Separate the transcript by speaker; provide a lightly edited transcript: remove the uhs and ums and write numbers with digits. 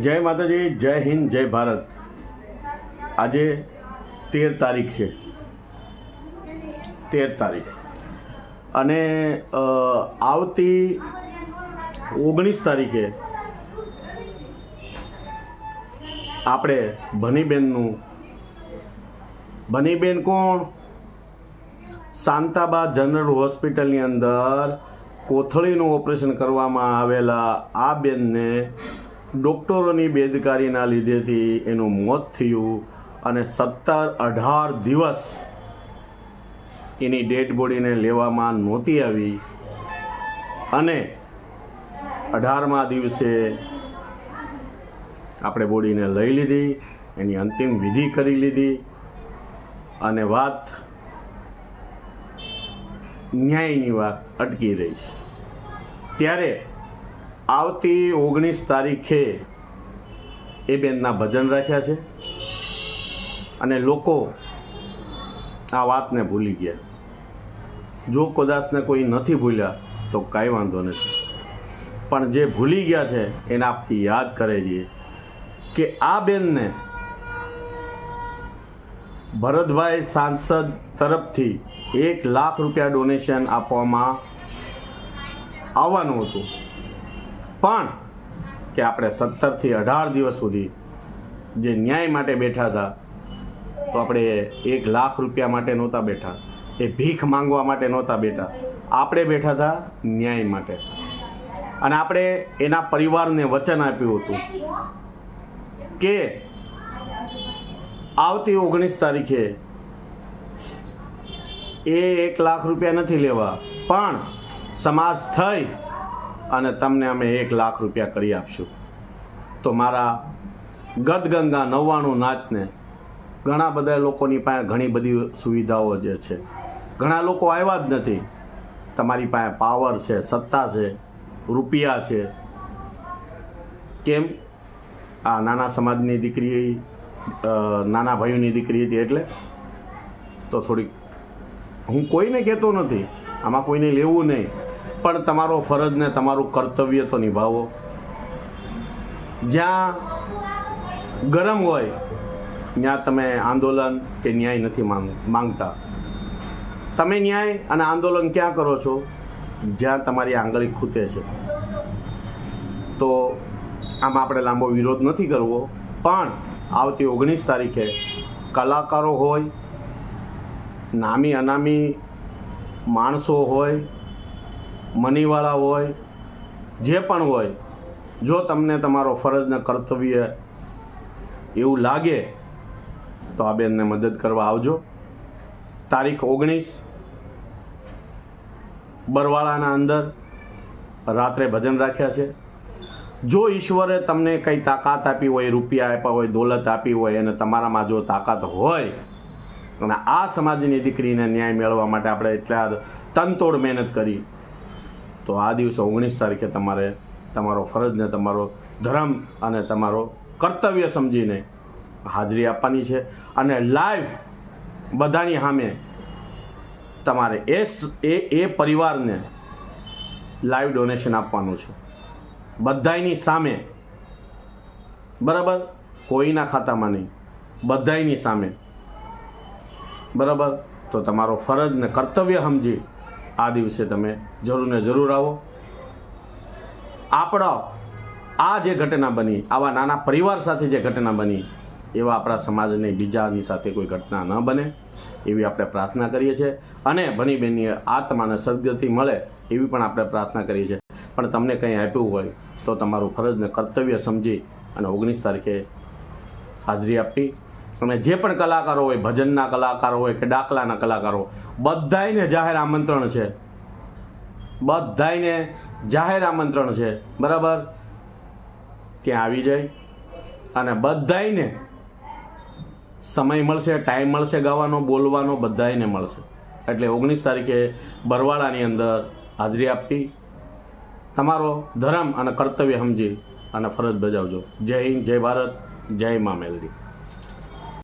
Speaker 1: જય માતાજી, જય હિન્દ, જય ભારત। આજે 13 તારીખ છે, 13 તારીખ અને આવતી 19 તારીખે આપણે ભનીબેન કોણ, શાંતાબા જનરલ હોસ્પિટલની અંદર કોથળીનું ઓપરેશન કરવામાં આવેલા આ બેનને ડૉક્ટરોની બેદકારીના લીધેથી એનું મોત થયું અને 17-18 દિવસ એની ડેડ બોડીને લેવામાં નહોતી આવી અને 18મા દિવસે આપણે બોડીને લઈ લીધી, એની અંતિમ વિધિ કરી લીધી અને વાત ન્યાયની વાત અટકી રહી છે। ત્યારે આવતી 19 તારીખે એ બેનના ભજન રાખ્યા છે અને લોકો આ વાતને ભૂલી ગયા। જો કદાચને કોઈ નથી ભૂલ્યા તો કાંઈ વાંધો નથી, પણ જે ભૂલી ગયા છે એને આપણે યાદ કરી દઈએ કે આ બેનને ભરતભાઈ સાંસદ તરફથી 1 લાખ રૂપિયા ડોનેશન આપવામાં આવવાનું હતું, પણ કે આપણે 17 થી 18 દિવસ સુધી જે ન્યાય માટે બેઠા હતા તો આપણે 1 લાખ રૂપિયા માટે નહોતા બેઠા, એ ભીખ માંગવા માટે નહોતા બેઠા, આપણે બેઠા હતા ન્યાય માટે। અને આપણે એના પરિવારને વચન આપ્યું હતું કે આવતી 19 તારીખે એ 1 લાખ રૂપિયા નથી લેવા, પણ સમાજ થઈ અને તમને અમે 1 લાખ રૂપિયા કરી આપશું। તો મારા ગદગંગા 99 નાચને ઘણા બધા લોકોની પાસે ઘણી બધી સુવિધાઓ જે છે, ઘણા લોકો આવ્યા જ નથી, તમારી પાસે પાવર છે, સત્તા છે, રૂપિયા છે, કેમ આ નાના સમાજની દીકરી, નાના ભાઈઓની દીકરી હતી એટલે તો થોડીક, હું કોઈને કહેતો નથી, આમાં કોઈને લેવું નહીં, પણ તમારો ફરજ ને તમારું કર્તવ્ય તો નિભાવો। જ્યાં ગરમ હોય ત્યાં તમે આંદોલન કે ન્યાય નથી માંગતા। તમે ન્યાય અને આંદોલન ક્યાં કરો છો? જ્યાં તમારી આંગળી ખૂટે છે। તો આમાં આપણે લાંબો વિરોધ નથી કરવો, પણ આવતી 19 તારીખે કલાકારો હોય, નામી અનામી માણસો હોય, મનીવાળા હોય, જે પણ હોય, જો તમને તમારો ફરજ ને કર્તવ્ય એવું લાગે તો આ બેનને મદદ કરવા આવજો। તારીખ 19 બરવાળાના અંદર રાત્રે ભજન રાખ્યા છે। જો ઈશ્વરે તમને કંઈ તાકાત આપી હોય, રૂપિયા આપ્યા હોય, દોલત આપી હોય અને તમારામાં જો તાકાત હોય અને આ સમાજની દીકરીને ન્યાય મેળવવા માટે આપણે એટલા તનતોડ મહેનત કરી, તો આ દિવસે 19 તારીખે તમારે તમારો ફરજ ને તમારો ધર્મ અને તમારો કર્તવ્ય સમજીને હાજરી આપવાની છે અને લાઈવ બધાની સામે તમારે એ પરિવારને લાઈવ ડોનેશન આપવાનું છે, બધાની સામે, બરાબર? કોઈના ખાતામાં નહીં, બધાની સામે, બરાબર? તો તમારો ફરજ ને કર્તવ્ય સમજી આ દિવસે તમે જરૂર ને જરૂર આવો। આપણો આ જે ઘટના બની, આવા નાના પરિવાર સાથે જે ઘટના બની, એવા આપણા સમાજને બીજાની સાથે કોઈ ઘટના ન બને એવી આપણે પ્રાર્થના કરીએ છીએ અને ભનીબેનની આત્માને સદગતિ મળે એવી પણ આપણે પ્રાર્થના કરીએ છીએ। પણ તમને કંઈ આપ્યું હોય તો તમારું ફરજ ને કર્તવ્ય સમજી અને 19 તારીખે હાજરી આપી અને જે પણ કલાકારો હોય, ભજનના કલાકારો હોય કે ડાકલાના કલાકારો, બધાયને જાહેર આમંત્રણ છે, બધાયને જાહેર આમંત્રણ છે, બરાબર? ત્યાં આવી જાય અને બધાયને સમય મળશે, ટાઈમ મળશે, ગાવાનો, બોલવાનો બધાયને મળશે। એટલે 19 તારીખે બરવાળાની અંદર હાજરી આપી તમારો ધર્મ અને કર્તવ્ય સમજી અને ફરજ બજાવજો। જય હિન્દ, જય ભારત, જય મા મેલડી।